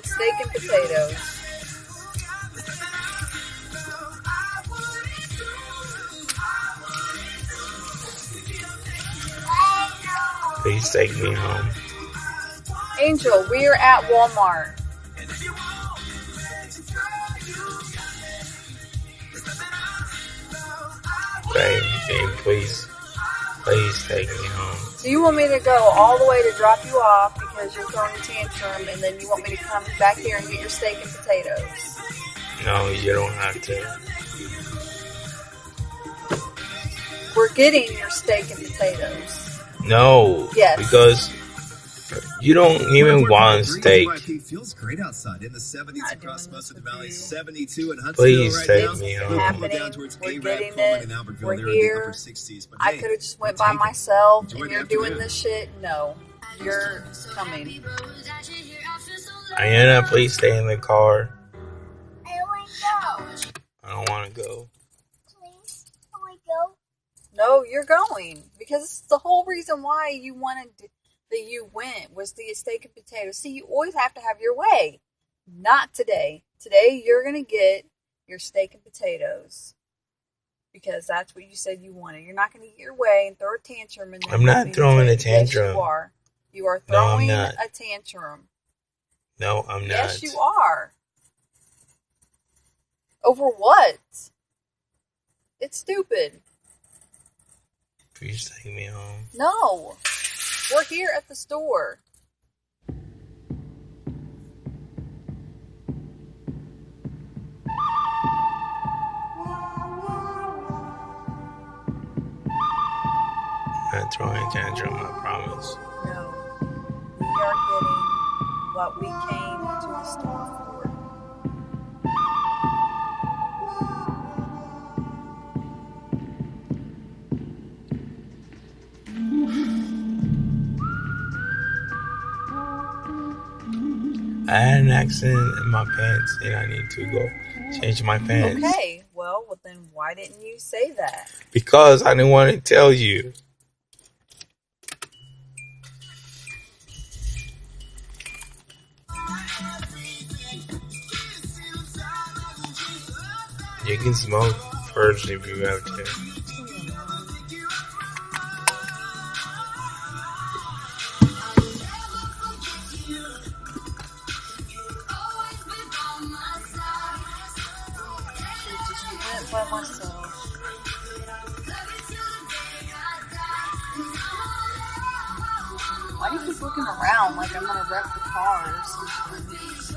want steak and potatoes. Please take me home. Angel, we are at Walmart. Babe, please take me home. So you want me to go all the way to drop you off because you're throwing a tantrum, and then you want me to come back here and get your steak and potatoes? No, you don't have to. We're getting your steak and potatoes. No. Yes. Because you don't even want steak. Feels great outside in the 70s across most of the valley. 72 in Huntsville. Please take me home. Happening. We're getting it. We're here. I could have just went by myself, and you're doing this shit. No, you're coming. Ayanna, please stay in the car. I don't want to go. Please, can we go? No, you're going because it's the whole reason why you wanted to. That you went was the steak and potatoes. See, you always have to have your way. Not today. Today, you're going to get your steak and potatoes. Because that's what you said you wanted. You're not going to get your way and throw a tantrum. And I'm not throwing a tantrum. Yes, you are. You are throwing a tantrum. No, I'm not. Yes, you are. Over what? It's stupid. Please take me home. No. We're here at the store. I'm not throwing a tantrum, I promise. No. We are getting what we came to the store for. I had an accident in my pants and I need to go change my pants. Okay, well then why didn't you say that? Because I didn't want to tell you. You can smoke first if you have to. By myself. Why do you keep looking around like I'm gonna wreck the car or something?